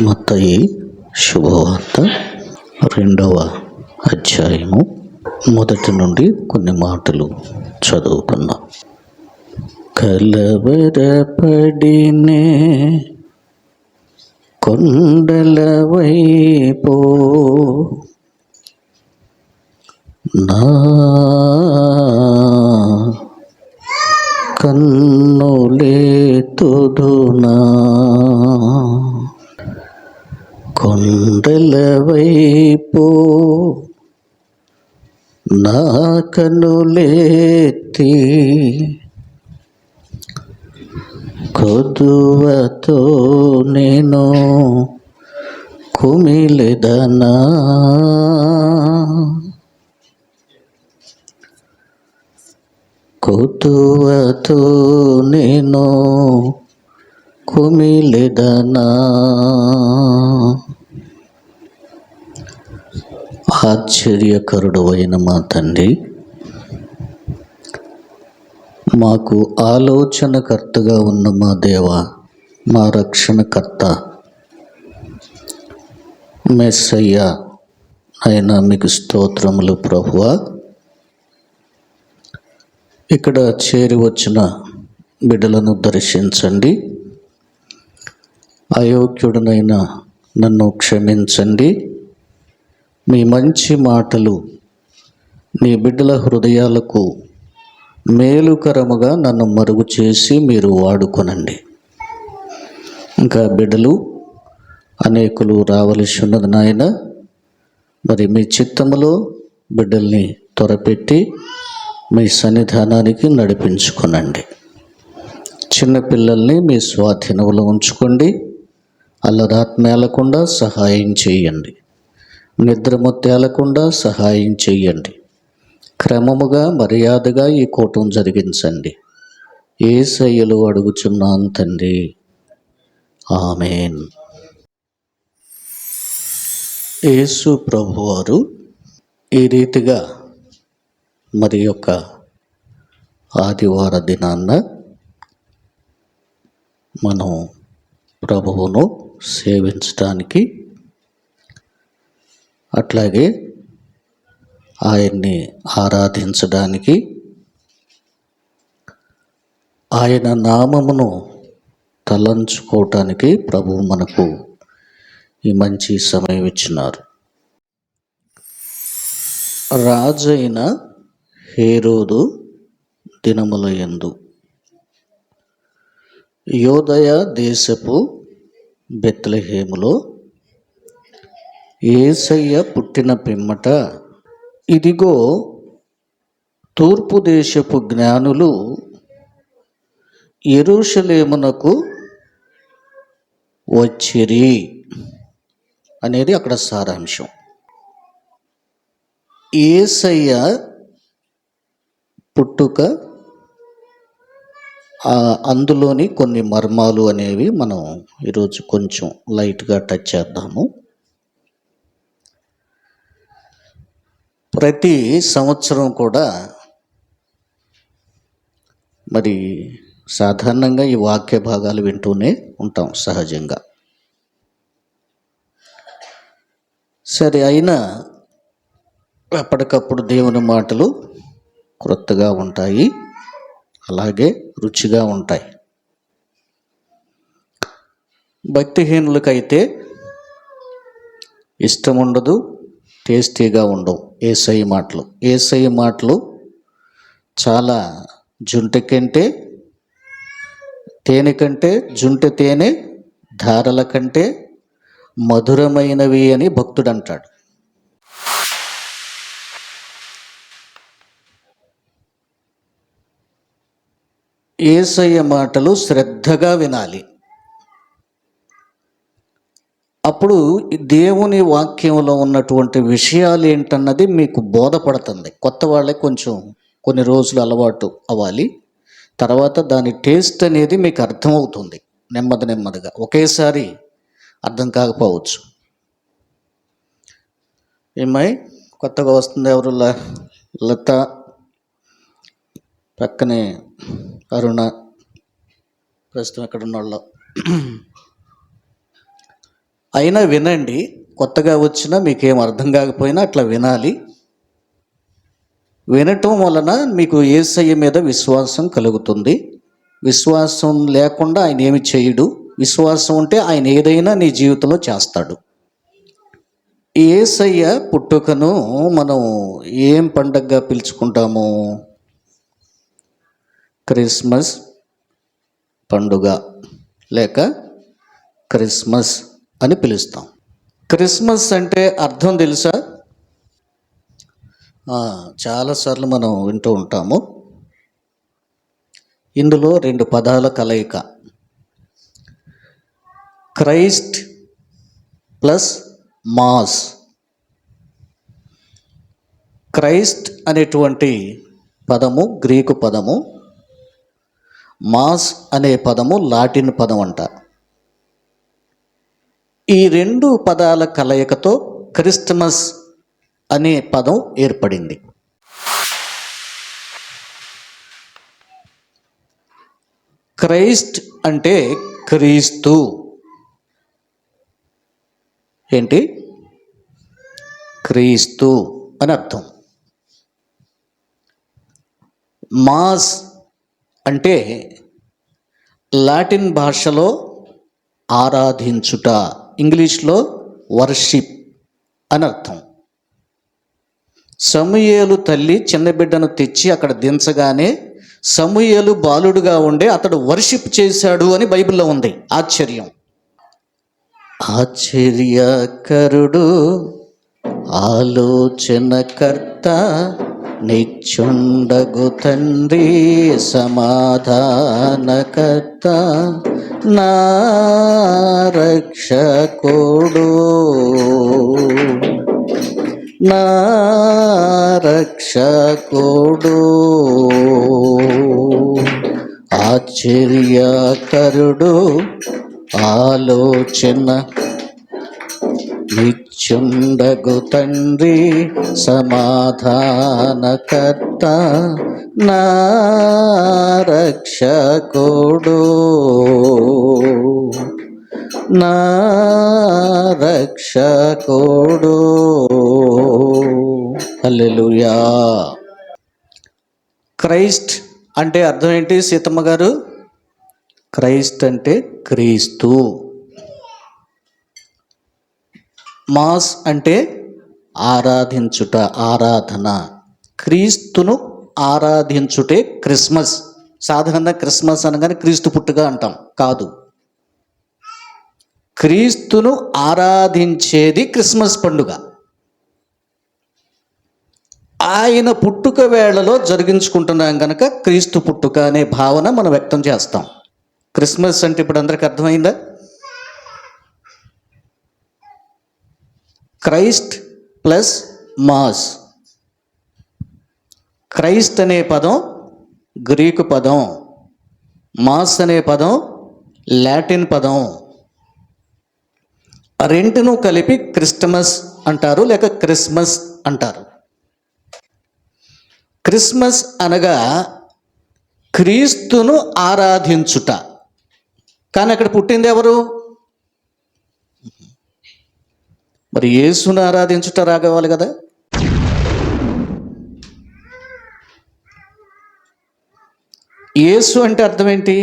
మత్తయి శుభవార్త 2వ అధ్యాయము మొదటి నుండి కొన్ని మాటలు చదువుకుందాం. కలవరపడినే కొండల వైపు నా కన్నులెత్తుదునా, కొండల వైపు నా కన్నులెత్తి కొదువతో నేను కుమిలెదనా, కొదువతో నేను కుమిలెదనా. ఆశ్చర్యకరుడు అయిన మా తండ్రి, మాకు ఆలోచనకర్తగా ఉన్న మా దేవ, మా రక్షణకర్త మెస్సయ్య అయినా మీకు స్తోత్రములు ప్రభువా. ఇక్కడ చేరి వచ్చిన బిడ్డలను దర్శించండి. అయోగ్యుడనైనా నన్ను క్షమించండి. మీ మంచి మాటలు నీ బిడ్డల హృదయాలకు మేలుకరముగా నన్ను మరుగు చేసి మీరు వాడుకొనండి. ఇంకా బిడ్డలు అనేకులు రావలసి ఉన్నది నాయన. మరి మీ చిత్తములో బిడ్డల్ని త్వరపెట్టి మీ సన్నిధానానికి నడిపించుకొనండి. చిన్నపిల్లల్ని మీ స్వాధీనంలో ఉంచుకోండి. అల్లరాత్మ మేలకుండా సహాయం చేయండి. నిద్రము తేలకుండా సహాయం చేయండి. క్రమముగా మర్యాదగా ఈ కూటం జరిగించండి. యేసయ్యలో అడుగుచున్నాను తండ్రి, ఆమేన్. యేసు ప్రభువారు ఈ రీతిగా మరి యొక్క ఆదివార దినాన్న మనం ప్రభువును సేవించడానికి, అట్లాగే ఆయన్ని ఆరాధించడానికి, ఆయన నామమును తలంచుకోవటానికి ప్రభువు మనకు ఈ మంచి సమయం ఇచ్చినారు. రాజైన హేరోదు దినముల యందు యోదయ దేశపు బెత్లెహేములో యేసయ్య పుట్టిన పిమ్మట, ఇదిగో తూర్పు దేశపు జ్ఞానులు యెరూషలేమునకు వచ్చిరి అనేది అక్కడ సారాంశం. యేసయ్య పుట్టుక, అందులోని కొన్ని మర్మాలు అనేవి మనం ఈరోజు కొంచెం లైట్గా టచ్ చేద్దాము. ప్రతి సంవత్సరం కూడా మరి సాధారణంగా ఈ వాక్య భాగాలు వింటూనే ఉంటాం సహజంగా. సరే, అయినా ఎప్పటికప్పుడు దేవుని మాటలు క్రొత్తగా ఉంటాయి, అలాగే రుచిగా ఉంటాయి. భక్తిహీనులకైతే ఇష్టం ఉండదు, టేస్టీగా ఉండవు యేసయ్య మాటలు చాలా తేనె కంటే జుంటె తేనె ధారల కంటే మధురమైనవి అని భక్తుడు అంటాడు. యేసయ్య మాటలు శ్రద్ధగా వినాలి. అప్పుడు దేవుని వాక్యంలో ఉన్నటువంటి విషయాలు ఏంటన్నది మీకు బోధపడుతుంది. కొత్త వాళ్ళే కొంచెం కొన్ని రోజులు అలవాటు అవ్వాలి. తర్వాత దాని టేస్ట్ అనేది మీకు అర్థమవుతుంది నెమ్మదిగా. ఒకేసారి అర్థం కాకపోవచ్చు. ఏమై కొత్తగా వస్తుంది ఎవరు? లత, పక్కనే అరుణ, ప్రస్తుతం ఎక్కడ ఉన్నోళ్ళు అయినా వినండి, కొత్తగా వచ్చినా మీకేం అర్థం కాకపోయినా అట్లా వినాలి. వినటం వలన మీకు యేసయ్య మీద విశ్వాసం కలుగుతుంది. విశ్వాసం లేకుండా ఆయన ఏమి చేయడు. విశ్వాసం ఉంటే ఆయన ఏదైనా నీ జీవితంలో చేస్తాడు. యేసయ్య పుట్టుకను మనం ఏం పండగగా పిలుచుకుంటాము? క్రిస్మస్ పండుగ లేక క్రిస్మస్ అని పిలుస్తాం. క్రిస్మస్ అంటే అర్థం తెలుసా? చాలాసార్లు మనం వింటూ ఉంటాము. ఇందులో 2 పదాల కలయిక, క్రైస్ట్ ప్లస్ మాస్. క్రైస్ట్ అనేటువంటి పదము గ్రీకు పదము, మాస్ అనే పదము లాటిన్ పదం అంట. ఈ 2 పదాల కలయికతో క్రిస్టమస్ అనే పదం ఏర్పడింది. క్రైస్ట్ అంటే క్రీస్తు. ఏంటి? క్రీస్తు అని అర్థం. మాస్ అంటే లాటిన్ భాషలో ఆరాధించుట, ఇంగ్లీష్లో వర్షిప్ అని అర్థం. సమూయేలు తల్లి చిన్న బిడ్డను తెచ్చి అక్కడ దించగానే సమూయేలు బాలుడుగా ఉండే అతడు వర్షిప్ చేశాడు అని బైబిల్లో ఉంది. ఆశ్చర్యం. ఆశ్చర్యకరుడు, ఆలోచనకర్త, నిత్యుండగు తండ్రి, సమాధానకర్త, నా రక్షకుడు, నా రక్షకుడు. ఆశ్చర్యకరుడు, ఆలోచన, నిత్యుండగు తండ్రి, సమాధానకర్త, నా రక్షకుడు, నా రక్షకుడు. హల్లెలూయా. క్రైస్ట్ అంటే అర్థం ఏంటి సీతమ్మ గారు? క్రైస్ట్ అంటే క్రీస్తు. మాస్ అంటే ఆరాధించుట, ఆరాధన. క్రీస్తును ఆరాధించుటే క్రిస్మస్. సాధారణంగా క్రిస్మస్ అనగానే క్రీస్తు పుట్టుక అంటాం. కాదు, క్రీస్తును ఆరాధించేది క్రిస్మస్ పండుగ. ఆయన పుట్టుక వేళలో జరిగించుకుంటున్నాం కనుక క్రీస్తు పుట్టుక అనే భావన మనం వ్యక్తం చేస్తాం. క్రిస్మస్ అంటే ఇప్పుడు అందరికీ అర్థమైందా? Christ plus mass. క్రైస్ట్ అనే పదం గ్రీకు పదం, మాస్ అనే పదం లాటిన్ పదం. రెండును కలిపి క్రిస్టమస్ అంటారు, లేక క్రిస్మస్ అంటారు. క్రిస్మస్ అనగా క్రీస్తును ఆరాధించుట. కానీ అక్కడ పుట్టింది ఎవరు? మరి యేసును ఆరాధించుట రాగవాలి కదా. యేసు అంటే అర్థం ఏంటి?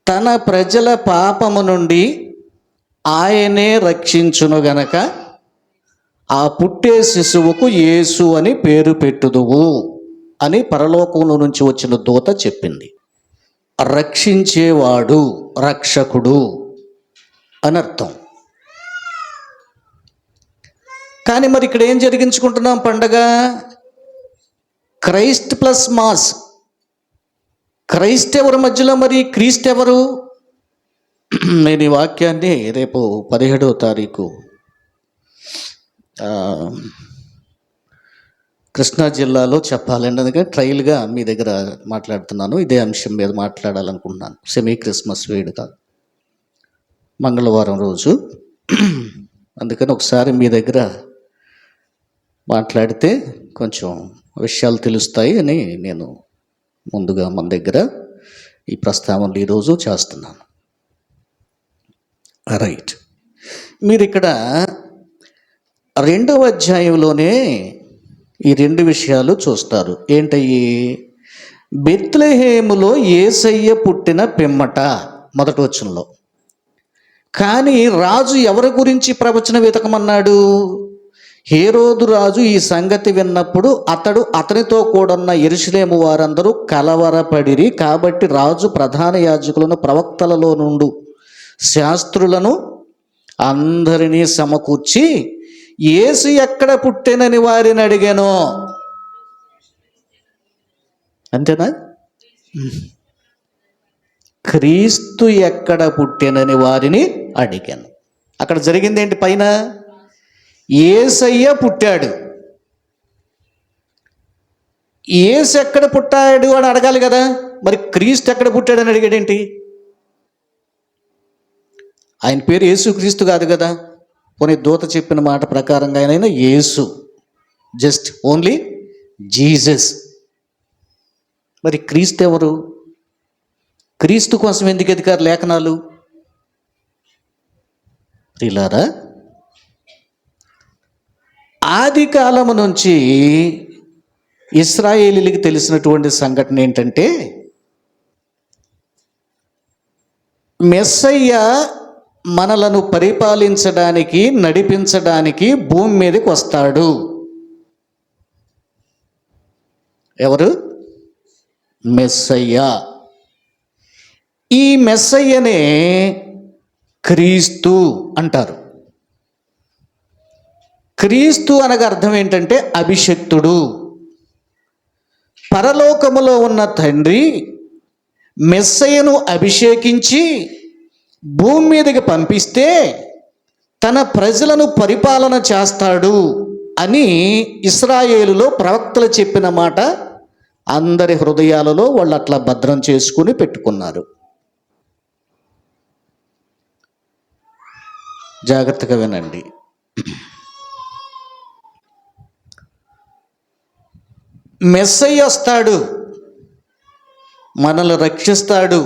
తన ప్రజల పాపము నుండి ఆయనే రక్షించును గనక ఆ పుట్టే శిశువుకు యేసు అని పేరు పెట్టుదువు అని పరలోకంలో నుంచి వచ్చిన దూత చెప్పింది. రక్షించేవాడు, రక్షకుడు అని అర్థం. కానీ మరి ఇక్కడ ఏం జరిగించుకుంటున్నాం పండగ? Christ plus mass. క్రైస్ట్ ఎవరి మధ్యలో, మరి క్రీస్తు ఎవరు? నేను ఈ వాక్యాన్ని రేపు 17వ తారీఖు కృష్ణా జిల్లాలో చెప్పాలండి. అందుకని ట్రయల్గా మీ దగ్గర మాట్లాడుతున్నాను. ఇదే అంశం మీద మాట్లాడాలనుకుంటున్నాను. సెమీ క్రిస్మస్ వేడుక మంగళవారం రోజు. అందుకని ఒకసారి మీ దగ్గర మాట్లాడితే కొంచెం విషయాలు తెలుస్తాయి అని నేను ముందుగా మన దగ్గర ఈ ప్రస్తావనలు ఈరోజు చేస్తున్నాను. రైట్. మీరు ఇక్కడ 2వ అధ్యాయంలోనే ఈ 2 విషయాలు చూస్తారు. ఏంటయ్యి? బెత్లెహేములో యేసయ్య పుట్టిన పిమ్మట, మొదటి వచనంలో. కానీ రాజు ఎవరి గురించి ప్రవచన వెతకమన్నాడు? హేరోదు రాజు ఈ సంగతి విన్నప్పుడు అతనితో కూడున్న యెరూషలేము వారందరూ కలవరపడిరి. కాబట్టి రాజు ప్రధాన యాజకులను, ప్రవక్తలలో నుండి శాస్త్రులను అందరినీ సమకూర్చి యేసు ఎక్కడ పుట్టెనని వారిని అడిగాను. అంతేనా? క్రీస్తు ఎక్కడ పుట్టెనని వారిని అడిగాను. అక్కడ జరిగింది ఏంటి? పైన యేసయ్య పుట్టాడు. యేసు ఎక్కడ పుట్టాడు అని అడగాలి కదా. మరి క్రీస్తు ఎక్కడ పుట్టాడని అడిగాడేంటి? ఆయన పేరు యేసు క్రీస్తు కాదు కదా. పోనీ దూత చెప్పిన మాట ప్రకారంగా ఆయన యేసు, జస్ట్ ఓన్లీ జీసస్. మరి క్రీస్తు ఎవరు? క్రీస్తు కోసం ఎందుకు ఎదిగారు లేఖనాలు? ప్రియులారా, ఆది కాలము నుంచి ఇశ్రాయేలీయులకు తెలిసినటువంటి సంఘటన ఏంటంటే, మెస్సయ్య మనలను పరిపాలించడానికి, నడిపించడానికి భూమి మీదకి వస్తాడు. ఎవరు? మెస్సయ్య. ఈ మెస్సయ్యనే క్రీస్తు అంటారు. క్రీస్తు అనగా అర్థం ఏంటంటే అభిషిక్తుడు. పరలోకములో ఉన్న తండ్రి మెస్సయ్యను అభిషేకించి భూమి మీదకి పంపిస్తే తన ప్రజలను పరిపాలన చేస్తాడు అని ఇశ్రాయేలులో ప్రవక్తలు చెప్పిన మాట అందరి హృదయాలలో వాళ్ళు అట్లా భద్రం చేసుకుని పెట్టుకున్నారు. జాగ్రత్తగా వినండి. మెస్సయ్య వస్తాడు, మనల్ని రక్షిస్తాడు,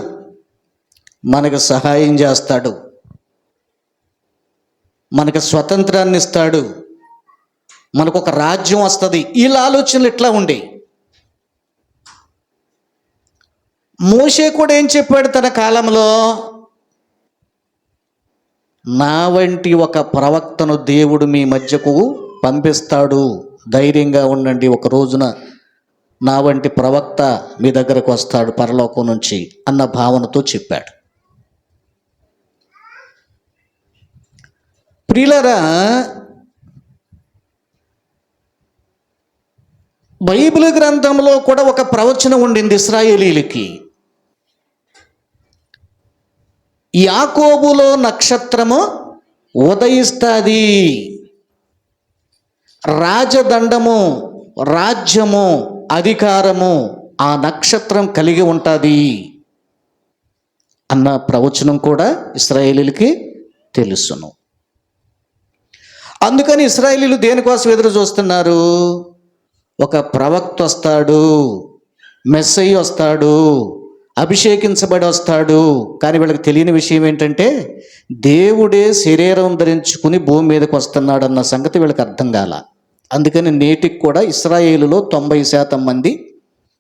మనకు సహాయం చేస్తాడు, మనకు స్వతంత్రాన్ని ఇస్తాడు, మనకు ఒక రాజ్యం వస్తుంది. వీళ్ళ ఆలోచనలు ఇట్లా ఉండే. మోషే కూడా ఏం చెప్పాడు తన కాలంలో? నా వంటి ఒక ప్రవక్తను దేవుడు మీ మధ్యకు పంపిస్తాడు, ధైర్యంగా ఉండండి, ఒక రోజున నా వంటి ప్రవక్త మీ దగ్గరకు వస్తాడు పరలోకం నుంచి అన్న భావనతో చెప్పాడు. ప్రియులారా, బైబిల్ గ్రంథంలో కూడా ఒక ప్రవచనం ఉండింది ఇశ్రాయేలీయులకి. యాకోబులో నక్షత్రము ఉదయిస్తుంది, రాజదండము, రాజ్యము, అధికారము ఆ నక్షత్రం కలిగి ఉంటుంది అన్న ప్రవచనం కూడా ఇశ్రాయేలీయులకి తెలుసును. అందుకని ఇశ్రాయేలీయులు దేనికోసం ఎదురు చూస్తున్నారు? ఒక ప్రవక్త వస్తాడు, మెస్సయ్య వస్తాడు, అభిషేకించబడి వస్తాడు. కానీ వీళ్ళకి తెలియని విషయం ఏంటంటే దేవుడే శరీరం ధరించుకుని భూమి మీదకి వస్తున్నాడు అన్న సంగతి వీళ్ళకి అర్థం కాల. అందుకని నేటికి కూడా ఇశ్రాయేలులో 90% మంది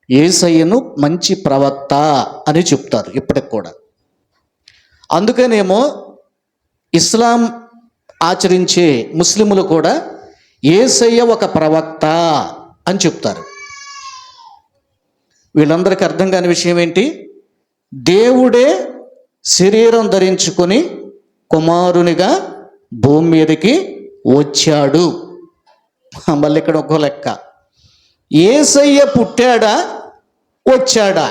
యేసయ్యను మంచి ప్రవక్త అని చెప్తారు ఇప్పటికి కూడా. అందుకనేమో ఇస్లాం ఆచరించే ముస్లిములు కూడా యేసయ్య ఒక ప్రవక్త అని చెప్తారు. వీళ్ళందరికీ అర్థం కాని విషయం ఏంటి? దేవుడే శరీరం ధరించుకొని కుమారునిగా భూమి మీదకి వచ్చాడు. మళ్ళీ ఇక్కడ ఒక లెక్క, యేసయ్య పుట్టాడా వచ్చాడా?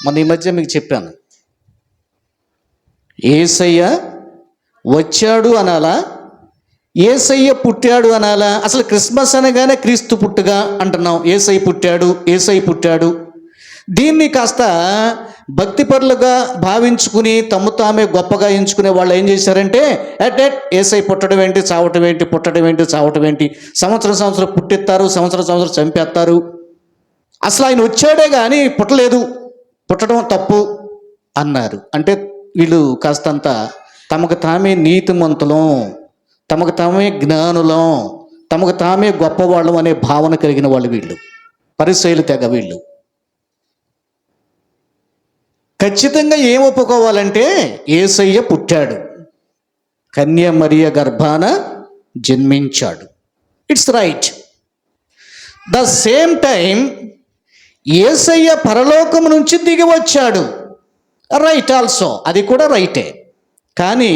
మన ఈ మధ్య మీకు చెప్పాను, యేసయ్య వచ్చాడు అనాలా, యేసయ్య పుట్టాడు అనాలా? అసలు క్రిస్మస్ అనగానే క్రీస్తు పుట్టుగా అంటున్నాం, యేసయ్య పుట్టాడు, యేసయ్య పుట్టాడు. దీన్ని కాస్త భక్తిపరులుగా భావించుకుని తమ్ము తామే గొప్పగా ఎంచుకునే వాళ్ళు ఏం చేశారంటే, యేసయ్య పుట్టడం ఏంటి, చావటం ఏంటి, పుట్టడం ఏంటి, చావటం ఏంటి, సంవత్సరం పుట్టిస్తారు, సంవత్సరం చంపేస్తారు. అసలు ఆయన వచ్చాడే కానీ పుట్టలేదు, పుట్టడం తప్పు అన్నారు. అంటే వీళ్ళు కాస్తంత తమకు తామే నీతిమంతులం, తమకు తామే జ్ఞానులం, తమకు తామే గొప్పవాళ్ళం అనే భావన కలిగిన వాళ్ళు వీళ్ళు, పరిసయ్యులు తెగ వీళ్ళు. ఖచ్చితంగా ఏం ఒప్పుకోవాలంటే యేసయ్య పుట్టాడు, కన్య మరియ గర్భాన జన్మించాడు. It's right. The same time యేసయ్య పరలోకం నుంచి దిగి వచ్చాడు, రైట్ ఆల్సో, అది కూడా రైటే. కానీ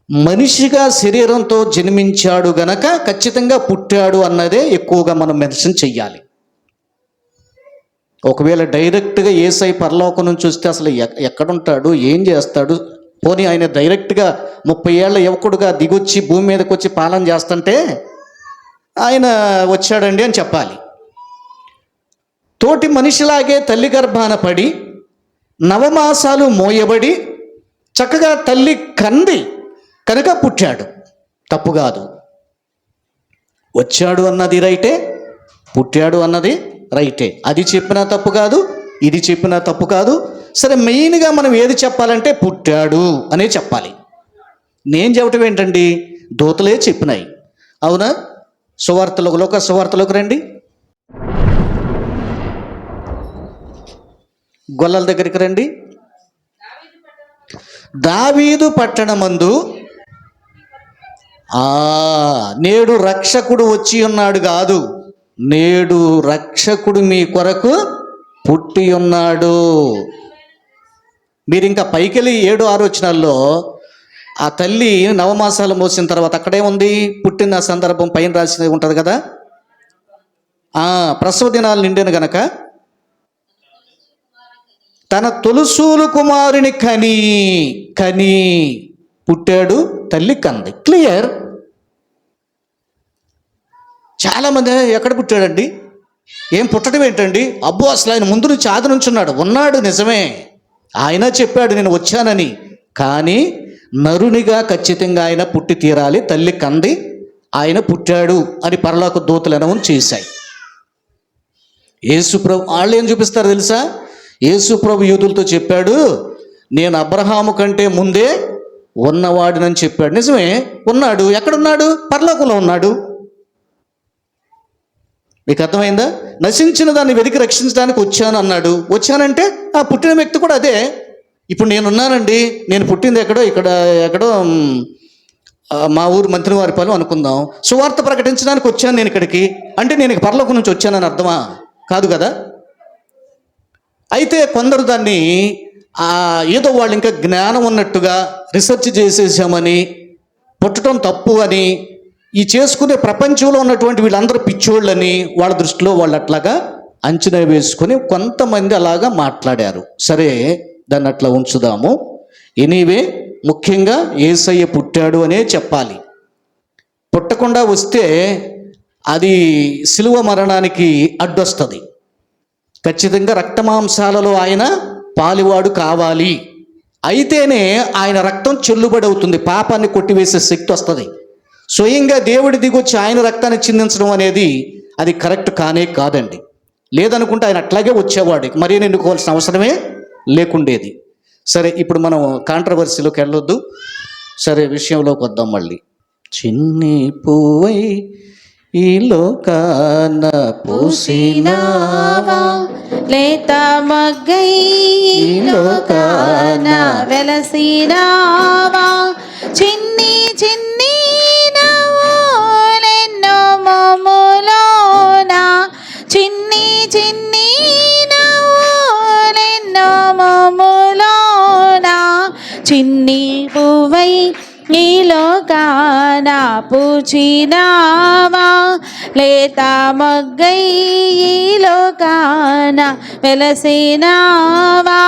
మనిషిగా శరీరంతో జన్మించాడు గనక ఖచ్చితంగా పుట్టాడు అన్నదే ఎక్కువగా మనం మెన్షన్ చెయ్యాలి. ఒకవేళ డైరెక్ట్గా యేసయ్య పరలోకం నుంచి వస్తే అసలు ఎక్కడుంటాడు, ఏం చేస్తాడు, పోనీ ఆయన డైరెక్ట్గా 30 ఏళ్ల యువకుడుగా దిగొచ్చి భూమి మీదకి వచ్చి పాలన చేస్తుంటే ఆయన వచ్చాడండి అని చెప్పాలి. తోటి మనిషిలాగే తల్లి గర్భాన పడి 9 మాసాలు మోయబడి చక్కగా తల్లి కంది కనుక పుట్టాడు, తప్పు కాదు. వచ్చాడు అన్నది రైటే, పుట్టాడు అన్నది రైటే. అది చెప్పినా తప్పు కాదు, ఇది చెప్పినా తప్పు కాదు. సరే, మెయిన్గా మనం ఏది చెప్పాలంటే పుట్టాడు అనే చెప్పాలి. నేను చెప్పటం ఏంటండి, దూతలే చెప్పినాయి, అవునా? లోక సువార్తలోకి రండి, గొల్లల దగ్గరికి రండి. దావీదు పట్టణమందు నేడు రక్షకుడు వచ్చి ఉన్నాడు కాదు, నేడు రక్షకుడు మీ కొరకు పుట్టి ఉన్నాడు. మీరు ఇంకా పైకెళ్ళి 7-6 వచనాల్లో ఆ తల్లి 9 మాసాలు మోసిన తర్వాత అక్కడే ఉంది, పుట్టిన సందర్భం పైన రాసి ఉంటుంది కదా. ప్రసవ దినాలు నిండిన గనక తన తొలుసూలు కుమారుని కని పుట్టాడు, తల్లి కంది. క్లియర్. చాలామంది ఎక్కడ పుట్టాడండి, ఏం పుట్టడం ఏంటండి, అబ్బో అసలు ఆయన ముందు నుంచి ఆది నుంచి ఉన్నాడు, నిజమే, ఆయన చెప్పాడు నేను వచ్చానని. కానీ నరునిగా ఖచ్చితంగా ఆయన పుట్టి తీరాలి, తల్లి కంది, ఆయన పుట్టాడు అని పరలోక దూతలు అనౌన్స్ చేశాయి. యేసుప్రభు వాళ్ళు ఏం చూపిస్తారు తెలుసా, యేసుప్రభు యూదులతో చెప్పాడు, నేను అబ్రహాము కంటే ముందే ఉన్నవాడినని చెప్పాడు. నిజమే, ఉన్నాడు. ఎక్కడున్నాడు? పరలోకంలో ఉన్నాడు. మీకు అర్థమైందా? నశించిన దాన్ని వెతికి రక్షించడానికి వచ్చాను అన్నాడు. వచ్చానంటే ఆ పుట్టిన వ్యక్తి కూడా అదే. ఇప్పుడు నేనున్నానండి, నేను పుట్టింది ఎక్కడో మా ఊరు మంత్రివారిపాలెం అనుకుందాం. సువార్త ప్రకటించడానికి వచ్చాను నేను ఇక్కడికి అంటే నేను పరలోకం నుంచి వచ్చానని అర్థమా? కాదు కదా. అయితే కొందరు దాన్ని ఏదో వాళ్ళు ఇంకా జ్ఞానం ఉన్నట్టుగా రీసెర్చ్ చేసేసామని, పుట్టడం తప్పు అని, ఈ చేసుకునే ప్రపంచంలో ఉన్నటువంటి వీళ్ళందరూ పిచ్చోళ్ళని వాళ్ళ దృష్టిలో వాళ్ళు అట్లాగా అంచనా వేసుకొని కొంతమంది అలాగా మాట్లాడారు. సరే, దాన్ని అట్లా ఉంచుదాము. ఎనీవే, ముఖ్యంగా యేసయ్య పుట్టాడు అనే చెప్పాలి. పుట్టకుండా వస్తే అది సిలువ మరణానికి అడ్డొస్తుంది. ఖచ్చితంగా రక్తమాంసాలలో ఆయన పాలివాడు కావాలి, అయితేనే ఆయన రక్తం చెల్లుబడి అవుతుంది, పాపాన్ని కొట్టివేసే శక్తి వస్తుంది. స్వయంగా దేవుడి దిగొచ్చి ఆయన రక్తాన్ని చిందించడం అనేది అది కరెక్ట్ కానే కాదండి. లేదనుకుంటే ఆయన అట్లాగే వచ్చేవాడు, మరీ ఎన్నుకోవాల్సిన అవసరమే లేకుండేది. సరే, ఇప్పుడు మనం కాంట్రవర్సీలోకి వెళ్ళొద్దు. సరే, విషయంలోకి వద్దాం మళ్ళీ. చిన్ని పువ్వై ఈ లోకాన పూసినావా, లేత మగ్గై ఈ లోకాన వెలసినావా, చిన్ని చిన్ని నవ్వులెన్నో మమ్ములోన, చిన్ని చిన్ని నవ్వులెన్నో మమ్ములోన, చిన్ని పువ్వై ఈ లోకాన పూచినావా, లేత మొగ్గై ఈ లోకాన వెలసినావా,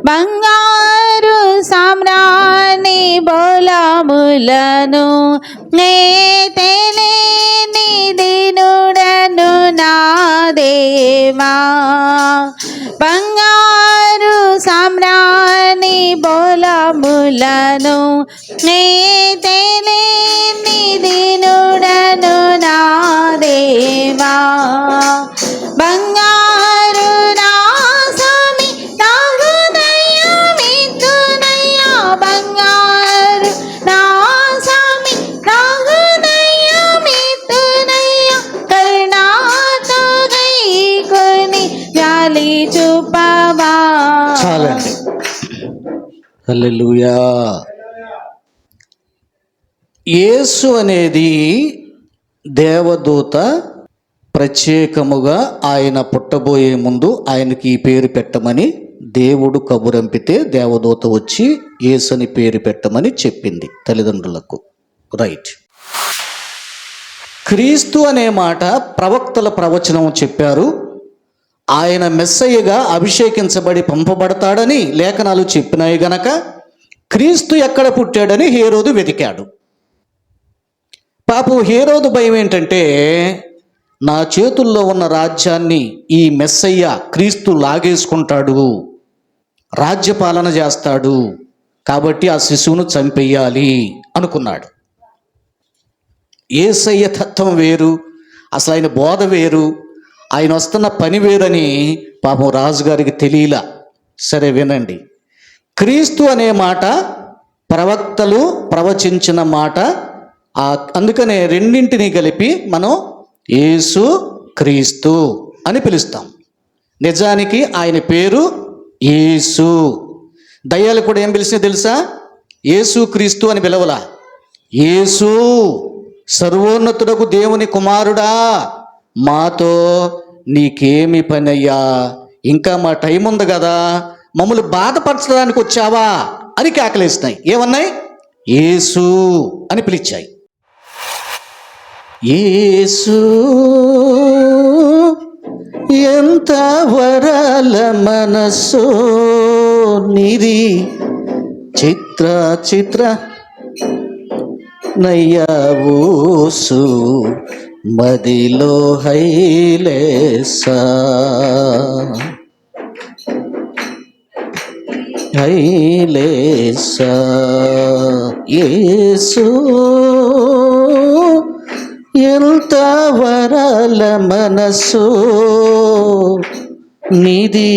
బంగారు సామ్రాణి బోలములను నే తెలియని దీనుడను నా దేవా, బంగారు సామ్రాణి బోలములను నే తెలియని దీనుడను నా దేవా, బంగారు నా స్వామి నాగ చాలండి. హల్లెలూయా. యేసు అనేది దేవదూత ప్రత్యేకముగా ఆయన పుట్టబోయే ముందు ఆయనకి ఈ పేరు పెట్టమని దేవుడు కబురంపితే దేవదూత వచ్చి యేసుని పేరు పెట్టమని చెప్పింది తల్లిదండ్రులకు. రైట్. క్రీస్తు అనే మాట ప్రవక్తల ప్రవచనం చెప్పారు. ఆయన మెస్సయ్యగా అభిషేకించబడి పంపబడతాడని లేఖనాలు చెప్పినాయి గనక క్రీస్తు ఎక్కడ పుట్టాడని హేరోదు వెతికాడు. పాపం హేరోదు భయం ఏంటంటే, నా చేతుల్లో ఉన్న రాజ్యాన్ని ఈ మెస్సయ్య క్రీస్తు లాగేసుకుంటాడు, రాజ్యపాలన చేస్తాడు, కాబట్టి ఆ శిశువును చంపేయాలి అనుకున్నాడు. యేసయ్య తత్వం వేరు, అసలు ఆయన బోధ వేరు, ఆయన వస్తున్న పని వేరని పాపం రాజుగారికి తెలియలా. సరే వినండి, క్రీస్తు అనే మాట ప్రవక్తలు ప్రవచించిన మాట. అందుకనే రెండింటిని కలిపి మనం యేసు క్రీస్తు అని పిలుస్తాం. నిజానికి ఆయన పేరు యేసు. దయ్యాలు కూడా ఏం పిలిచినా తెలుసా? యేసు క్రీస్తు అని పిలవలా. యేసు సర్వోన్నతుడకు దేవుని కుమారుడా, మాతో నీకేమి పని అయ్యా, ఇంకా మా టైం ఉంది కదా, మమ్మల్ని బాధపరచడానికి వచ్చావా అని కేకలేస్తున్నాయి. ఏమన్నాయి? యేసు అని పిలిచాయి. యేసు ఎంత వరాల మనస్సు నిది, చిత్ర చిత్ర నయ్యావూసు మదిలో హైలేసా హైలేసా. యేసు ఎంత వరాల మనసు నీది,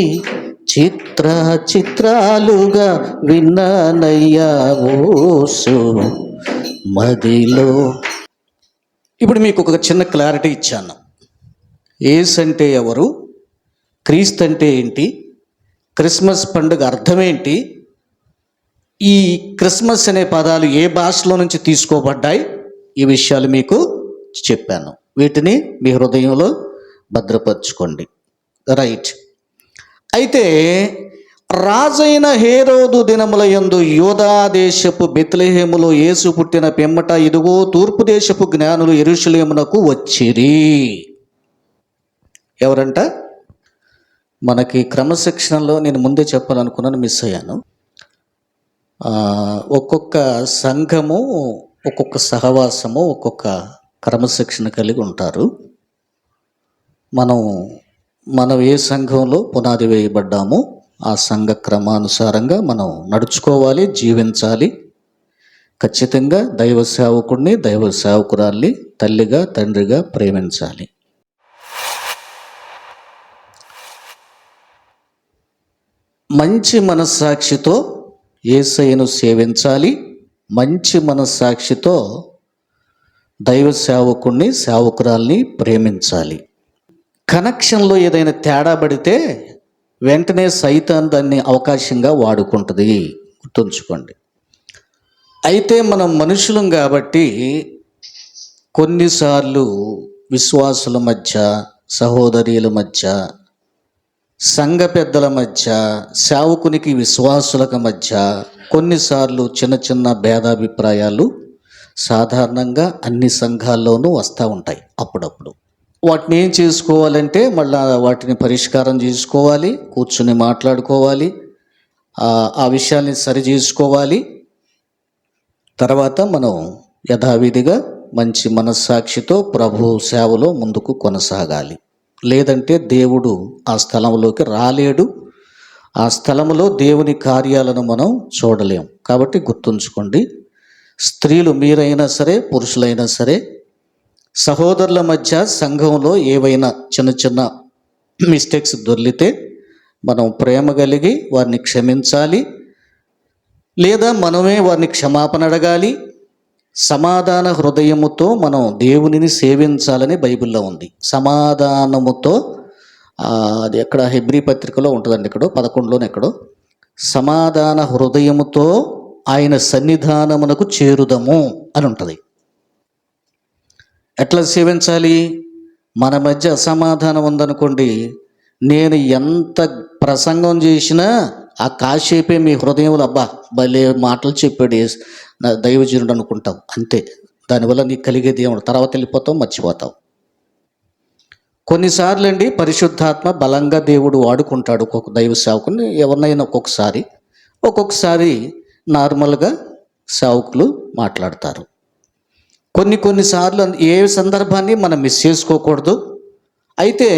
చిత్ర చిత్రాలుగా విన్నానయ్యా ఓసు మదిలో. ఇప్పుడు మీకు ఒక చిన్న క్లారిటీ ఇచ్చాను. యేసు అంటే ఎవరు, క్రీస్తు అంటే ఏంటి, క్రిస్మస్ పండుగ అర్థమేంటి, ఈ క్రిస్మస్ అనే పదాలు ఏ భాషలో నుంచి తీసుకోబడ్డాయి, ఈ విషయాలు మీకు చెప్పాను. వీటిని మీ హృదయంలో భద్రపరచుకోండి. రైట్. అయితే రాజైన హేరోదు దినముల యందు యూదా దేశపు బెత్లెహేములో యేసు పుట్టిన పిమ్మట ఇదిగో తూర్పు దేశపు జ్ఞానులు యెరూషలేమునకు వచ్చిరి. ఎవరంట? మనకి క్రమశిక్షణలో నేను ముందే చెప్పాలనుకున్నాను, మిస్ అయ్యాను. ఒక్కొక్క సంఘము, ఒక్కొక్క సహవాసము, ఒక్కొక్క క్రమశిక్షణ కలిగి ఉంటారు. మనం ఏ సంఘంలో పునాది వేయబడ్డామో ఆ సంఘ క్రమానుసారంగా మనం నడుచుకోవాలి, జీవించాలి. ఖచ్చితంగా దైవ సేవకుడిని, దైవ సేవకురాల్ని తల్లిగా తండ్రిగా ప్రేమించాలి. మంచి మనస్సాక్షితో యేసయ్యను సేవించాలి. మంచి మనస్సాక్షితో దైవ సేవకుడిని, సేవకురాల్ని ప్రేమించాలి. కనెక్షన్లో ఏదైనా తేడా పడితే వెంటనే సైతాన్ దాన్ని అవకాశంగా వాడుకుంటుంది, గుర్తుంచుకోండి. అయితే మనం మనుషులం కాబట్టి కొన్నిసార్లు విశ్వాసుల మధ్య, సహోదరుల మధ్య, సంఘ పెద్దల మధ్య, సేవకునికి విశ్వాసులకు మధ్య కొన్నిసార్లు చిన్న చిన్న భేదాభిప్రాయాలు సాధారణంగా అన్ని సంఘాల్లోనూ వస్తూ ఉంటాయి. అప్పుడప్పుడు వాటిని ఏం చేసుకోవాలంటే మళ్ళీ వాటిని పరిష్కారం చేసుకోవాలి, కూర్చుని మాట్లాడుకోవాలి, ఆ విషయాన్ని సరి చేసుకోవాలి. తర్వాత మనం యథావిధిగా మంచి మనస్సాక్షితో ప్రభు సేవలో ముందుకు కొనసాగాలి. లేదంటే దేవుడు ఆ స్థలంలోకి రాలేడు, ఆ స్థలంలో దేవుని కార్యాలను మనం చూడలేం. కాబట్టి గుర్తుంచుకోండి, స్త్రీలు మీరైనా సరే, పురుషులైనా సరే, సహోదరుల మధ్య సంఘంలో ఏవైనా చిన్న చిన్న మిస్టేక్స్ దొర్లితే మనం ప్రేమ కలిగి వారిని క్షమించాలి, లేదా మనమే వారిని క్షమాపణ అడగాలి. సమాధాన హృదయముతో మనం దేవునిని సేవించాలని బైబిల్లో ఉంది. సమాధానముతో, అది ఎక్కడ హెబ్రీ పత్రికలో ఉంటుందండి, ఎక్కడో 11లోనే ఎక్కడో సమాధాన హృదయముతో ఆయన సన్నిధానమునకు చేరుదము అని ఉంటుంది. ఎట్లా సేవించాలి? మన మధ్య అసమాధానం ఉందనుకోండి, నేను ఎంత ప్రసంగం చేసినా ఆ కాసేపే మీ హృదయంలో అబ్బా భలే మాటలు చెప్పాడు నా దైవజనుడు అనుకుంటాం, అంతే. దానివల్ల నీకు కలిగేది ఏమో, తర్వాత వెళ్ళిపోతావు, మర్చిపోతావు. కొన్నిసార్లు అండి పరిశుద్ధాత్మ బలంగా దేవుడు వాడుకుంటాడు ఒక్కొక్క దైవ సేవకుని, ఎవరినైనా ఒక్కొక్కసారి నార్మల్గా సేవకులు మాట్లాడతారు. కొన్నిసార్లు ఏ సందర్భాన్ని మనం మిస్ చేసుకోకూడదు. అయితే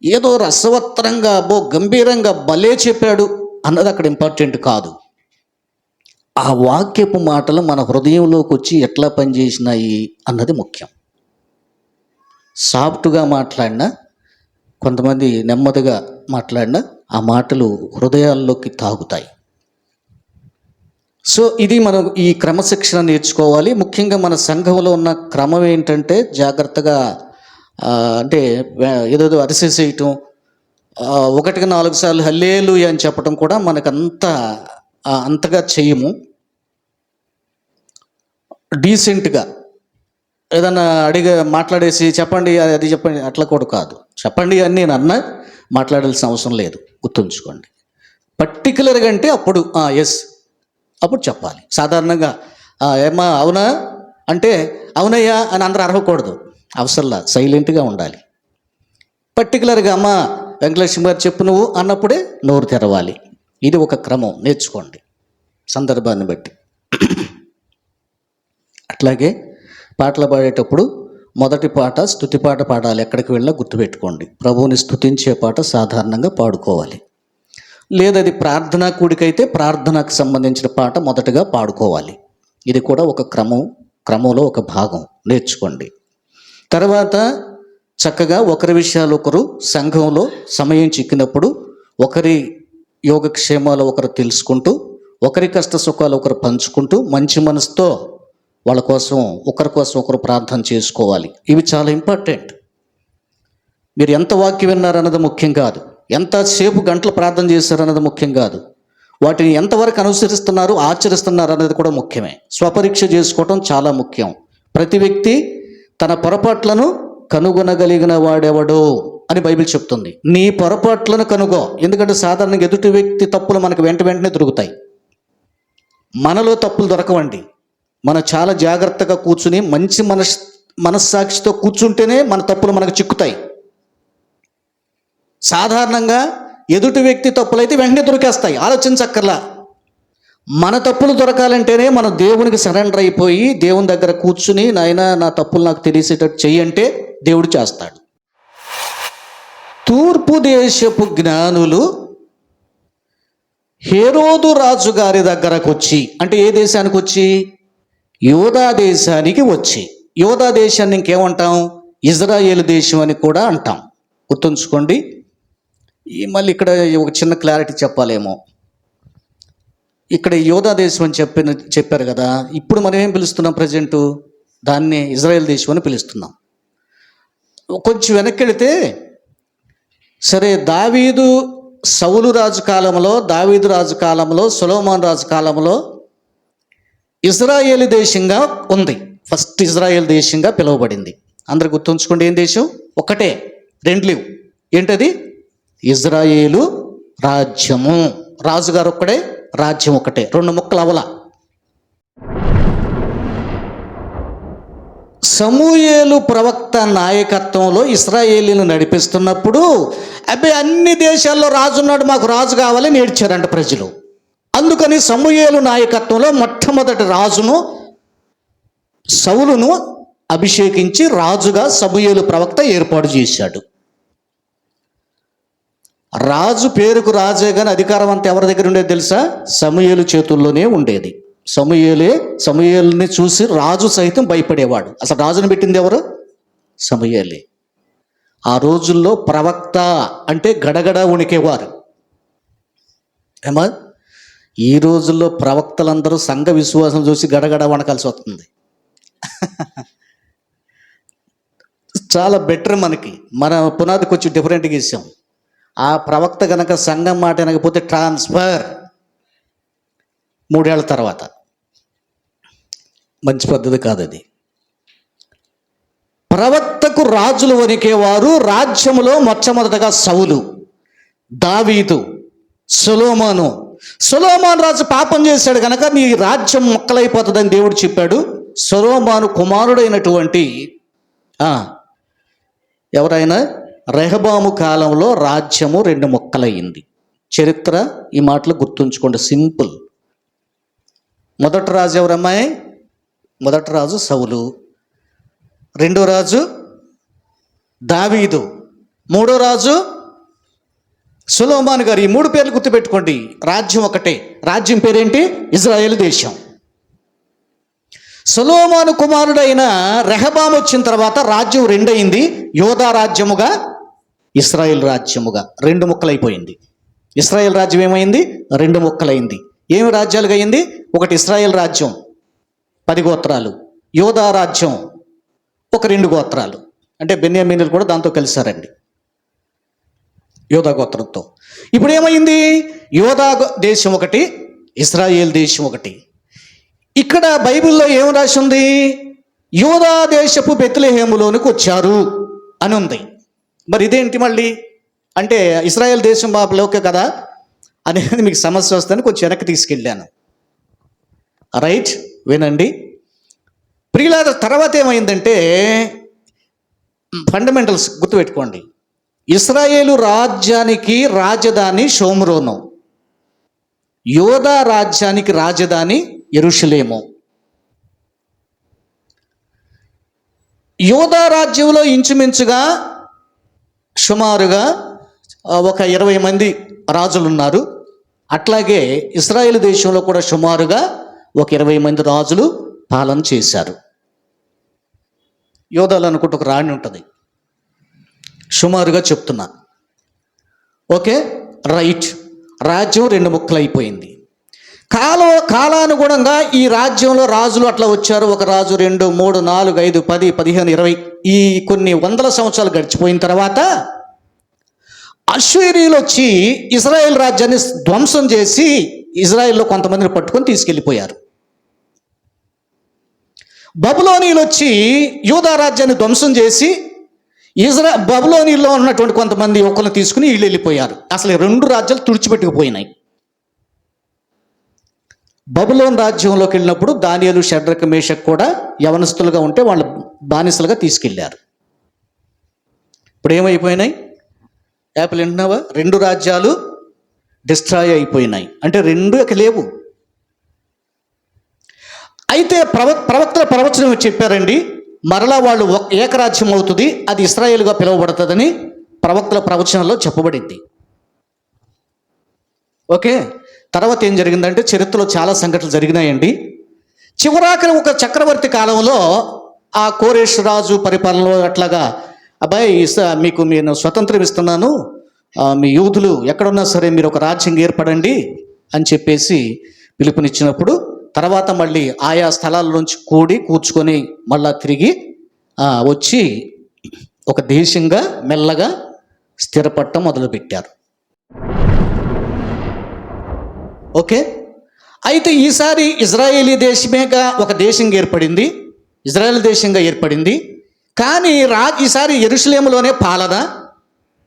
ఏదో రసవత్తరంగా గంభీరంగా భలే చెప్పాడు అన్నది అక్కడ ఇంపార్టెంట్ కాదు. ఆ వాక్యపు మాటలు మన హృదయంలోకి వచ్చి ఎట్లా పనిచేసినాయి అన్నది ముఖ్యం. సాఫ్ట్గా మాట్లాడినా, కొంతమంది నెమ్మదిగా మాట్లాడినా ఆ మాటలు హృదయాల్లోకి తాగుతాయి. సో ఇది మనం ఈ క్రమశిక్షణ నేర్చుకోవాలి. ముఖ్యంగా మన సంఘంలో ఉన్న క్రమం ఏంటంటే జాగ్రత్తగా అంటే ఏదేదో అరిసేసేయటం, 1-4 సార్లు హల్లేలూయా అని చెప్పడం కూడా అంతగా చేయము. డీసెంట్గా ఏదన్నా మాట్లాడేసి చెప్పండి అది చెప్పండి అట్లా కూడా కాదు. చెప్పండి అని నేను మాట్లాడాల్సిన అవసరం లేదు, గుర్తుంచుకోండి. పర్టికులర్గా అంటే అప్పుడు ఎస్ అప్పుడు చెప్పాలి. సాధారణంగా ఏమా అవునా అంటే అవునయ్యా అని అందరూ అరవకూడదు, అవసరంలా సైలెంట్గా ఉండాలి. పర్టికులర్గా అమ్మా వెంకటలక్ష్మి గారు చెప్పు నువ్వు అన్నప్పుడే నోరు తెరవాలి. ఇది ఒక క్రమం, నేర్చుకోండి సందర్భాన్ని బట్టి. అట్లాగే పాటలు పాడేటప్పుడు మొదటి పాట స్తుతి పాట పాడాలి. ఎక్కడికి వెళ్ళినా గుర్తుపెట్టుకోండి, ప్రభువుని స్తుతించే పాట సాధారణంగా పాడుకోవాలి. లేదది ప్రార్థనా కూడికైతే ప్రార్థనకు సంబంధించిన పాట మొదటగా పాడుకోవాలి. ఇది కూడా ఒక క్రమంలో ఒక భాగం, నేర్చుకోండి. తర్వాత చక్కగా ఒకరి విషయాలు ఒకరు సంఘంలో సమయం చిక్కినప్పుడు ఒకరి యోగక్షేమాలు ఒకరు తెలుసుకుంటూ, ఒకరి కష్ట సుఖాలు ఒకరు పంచుకుంటూ, మంచి మనసుతో వాళ్ళ కోసం ఒకరి కోసం ఒకరు ప్రార్థన చేసుకోవాలి. ఇవి చాలా ఇంపార్టెంట్. మీరు ఎంత వాక్యం విన్నారన్నది ముఖ్యం కాదు, ఎంతసేపు గంటలు ప్రార్థన చేశారన్నది ముఖ్యం కాదు, వాటిని ఎంతవరకు అనుసరిస్తున్నారు ఆచరిస్తున్నారు అన్నది కూడా ముఖ్యమే. స్వపరీక్ష చేసుకోవటం చాలా ముఖ్యం. ప్రతి వ్యక్తి తన పొరపాట్లను కనుగొనగలిగిన వాడెవడో అని బైబిల్ చెప్తుంది. నీ పొరపాట్లను కనుగో. ఎందుకంటే సాధారణంగా ఎదుటి వ్యక్తి తప్పులు మనకు వెంటనే దొరుకుతాయి, మనలో తప్పులు దొరకవండి. మనం చాలా జాగ్రత్తగా కూర్చుని మంచి మనస్సాక్షితో కూర్చుంటేనే మన తప్పులు మనకు చిక్కుతాయి. సాధారణంగా ఎదుటి వ్యక్తి తప్పులైతే వెంటనే దొరికేస్తాయి, ఆలోచించక్కర్లా. మన తప్పులు దొరకాలంటేనే మనం దేవునికి సరెండర్ అయిపోయి దేవుని దగ్గర కూర్చుని నాయనా నా తప్పులు నాకు తెలిసేటట్టు చెయ్యంటే దేవుడు చేస్తాడు. తూర్పు దేశపు జ్ఞానులు హేరోదు రాజు గారి దగ్గరకు వచ్చి, అంటే ఏ దేశానికి వచ్చి? యోధా దేశానికి వచ్చి. యోధా దేశాన్ని ఇంకేమంటాం? ఇజ్రాయేల్ దేశం అని కూడా అంటాం, గుర్తుంచుకోండి. మళ్ళీ ఇక్కడ ఒక చిన్న క్లారిటీ చెప్పాలేమో. ఇక్కడ యోధా దేశం అని చెప్పారు కదా, ఇప్పుడు మనం ఏం పిలుస్తున్నాం? ప్రజెంటు దాన్ని ఇజ్రాయేల్ దేశం అని పిలుస్తున్నాం. కొంచెం వెనక్కి వెళితే సరే, సౌలు రాజు కాలంలో, దావీదు రాజు కాలంలో, సొలొమోను రాజు కాలంలో ఇజ్రాయేల్ దేశంగా ఉంది. ఫస్ట్ ఇజ్రాయేల్ దేశంగా పిలువబడింది. అందరు గుర్తుంచుకోండి, ఏం దేశం? ఒకటే, రెండు లేవు. ఏంటది? ఇజ్రాయేలు రాజ్యము. రాజుగారు ఒక్కడే, రాజ్యం ఒకటే, రెండు ముక్కలు అవల. సమూయేలు ప్రవక్త నాయకత్వంలో ఇశ్రాయేలీలను నడిపిస్తున్నప్పుడు అన్ని దేశాల్లో రాజు ఉన్నాడు, మాకు రాజు కావాలని ఏడ్చారంట ప్రజలు. అందుకని సమూయేలు నాయకత్వంలో మొట్టమొదటి రాజును సౌలును అభిషేకించి రాజుగా సమూయేలు ప్రవక్త ఏర్పాటు చేశాడు. రాజు పేరుకు రాజే కానీ అధికారం అంతా ఎవరి దగ్గర ఉండేది తెలుసా? సమూయేలు చేతుల్లోనే ఉండేది. సమూయేలుని చూసి రాజు సైతం భయపడేవాడు. అసలు రాజును పెట్టింది ఎవరు? సమూయేలే. ఆ రోజుల్లో ప్రవక్త అంటే గడగడ ఉనికేవారు. ఏమా, ఈ రోజుల్లో ప్రవక్తలందరూ సంఘ విశ్వాసం చూసి గడగడ వణకాల్సి వస్తుంది. చాలా బెటర్. మన పునాది కొంచెం డిఫరెంట్గా ఇస్తాం. ఆ ప్రవక్త కనుక సంఘం మాట వినకపోతే ట్రాన్స్ఫర్ 3 ఏళ్ల తర్వాత. మంచి పద్ధతి కాదు అది. ప్రవక్తకు రాజులు వణికేవారు. రాజ్యములో మొట్టమొదటగా సౌలు, దావీదు, సొలొమోను. సొలొమోను రాజు పాపం చేశాడు కనుక నీ రాజ్యం మొక్కలైపోతుందని దేవుడు చెప్పాడు. సొలొమోను కుమారుడైనటువంటి ఎవరైనా రెహబాము కాలంలో రాజ్యము 2 ముక్కలయ్యింది. చరిత్ర ఈ మాటలు గుర్తుంచుకోండి, సింపుల్. మొదటి రాజు ఎవరమ్మాయి? మొదటి రాజు సౌలు, రెండో రాజు దావీదు, మూడో రాజు సొలొమోను గారు. ఈ 3 పేర్లు గుర్తుపెట్టుకోండి. రాజ్యం ఒకటే. రాజ్యం పేరేంటి? ఇజ్రాయేల్ దేశం. సొలొమోను కుమారుడైన రెహబాము వచ్చిన తర్వాత రాజ్యం 2 అయింది. యోధా రాజ్యముగా, ఇశ్రాయేల్ రాజ్యముగా 2 ముక్కలైపోయింది. ఇశ్రాయేల్ రాజ్యం ఏమైంది? 2 ముక్కలైంది. ఏమి రాజ్యాలుగా అయింది? ఒకటి ఇశ్రాయేల్ రాజ్యం 10 గోత్రాలు, యోధా రాజ్యం ఒక 2 గోత్రాలు, అంటే బెన్యామీనులు కూడా దాంతో కలిశారండి, యోధా గోత్రంతో. ఇప్పుడు ఏమైంది? యోధా దేశం ఒకటి, ఇశ్రాయేల్ దేశం ఒకటి. ఇక్కడ బైబిల్లో ఏం రాసి ఉంది? యోధా దేశపు బెత్లెహేములోనికి వచ్చారు అని ఉంది. మరి ఇదేంటి మళ్ళీ అంటే ఇశ్రాయేల్ దేశం బాబులోకే కదా అనేది మీకు సమస్య వస్తుందని కొంచెం వెనక్కి తీసుకెళ్ళాను. రైట్, వినండి ప్రియులార. తర్వాత ఏమైందంటే ఫండమెంటల్స్ గుర్తుపెట్టుకోండి. ఇశ్రాయేలు రాజ్యానికి రాజధాని షోమ్రోను, యోధా రాజ్యానికి రాజధాని యెరూషలేము. యోధా రాజ్యంలో ఇంచుమించుగా సుమారుగా ఒక 20 మంది రాజులు ఉన్నారు. అట్లాగే ఇశ్రాయేలు దేశంలో కూడా సుమారుగా ఒక 20 మంది రాజులు పాలన చేశారు. యోధాలు అనుకుంటే ఒక రాణి ఉంటుంది, సుమారుగా చెప్తున్నా. Okay, right. రాజ్యం 2 ముక్కలు అయిపోయింది. కాలానుగుణంగా ఈ రాజ్యంలో రాజులు అట్లా వచ్చారు. ఒక రాజు, 2, 3, 4, 5, 10, 15, 20 ఈ కొన్ని వందల సంవత్సరాలు గడిచిపోయిన తర్వాత అశ్షూరీయులు వచ్చి ఇజ్రాయెల్ రాజ్యాన్ని ధ్వంసం చేసి ఇజ్రాయెల్లో కొంతమందిని పట్టుకొని తీసుకెళ్ళిపోయారు. బబులోనీయులు వచ్చి యూదా రాజ్యాన్ని ధ్వంసం చేసి బబులోనీలో ఉన్నటువంటి కొంతమంది ఒకరిని తీసుకుని వీళ్ళు వెళ్ళిపోయారు. అసలు 2 రాజ్యాలు తుడిచిపెట్టుకుపోయినాయి. బబులోన్ రాజ్యంలోకి వెళ్ళినప్పుడు దానియేలు, షడ్రక్, మేషక్ కూడా యవనస్తులుగా ఉంటే వాళ్ళు బానిసలుగా తీసుకెళ్లారు. ఇప్పుడు ఏమైపోయినాయి? యాపిల్ వింటున్నావా? 2 రాజ్యాలు డిస్ట్రాయ్ అయిపోయినాయి. అంటే 2 లేవు. అయితే ప్రవక్తల ప్రవచనం చెప్పారండి, మరలా వాళ్ళు ఏకరాజ్యం అవుతుంది, అది ఇశ్రాయేలుగా పిలువబడుతుందని ప్రవక్తల ప్రవచనంలో చెప్పబడింది. ఓకే, తర్వాత ఏం జరిగిందంటే చరిత్రలో చాలా సంఘటనలు జరిగినాయండి. చివరాఖరి ఒక చక్రవర్తి కాలంలో ఆ కోరేష్ రాజు పరిపాలనలో అట్లాగా, అబ్బాయి మీకు నేను స్వతంత్రం ఇస్తున్నాను, మీ యూదులు ఎక్కడున్నా సరే మీరు ఒక రాజ్యం ఏర్పడండి అని చెప్పేసి పిలుపునిచ్చినప్పుడు తర్వాత మళ్ళీ ఆయా స్థలాల నుంచి కూర్చుకొని మళ్ళా తిరిగి వచ్చి ఒక దేశంగా మెల్లగా స్థిరపడటం మొదలుపెట్టారు. ఓకే, అయితే ఈసారి ఇజ్రాయేలీ దేశమేగా ఒక దేశంగా ఏర్పడింది, ఇజ్రాయేల్ దేశంగా ఏర్పడింది. కానీ ఈసారి యెరూషలేములోనే పాలన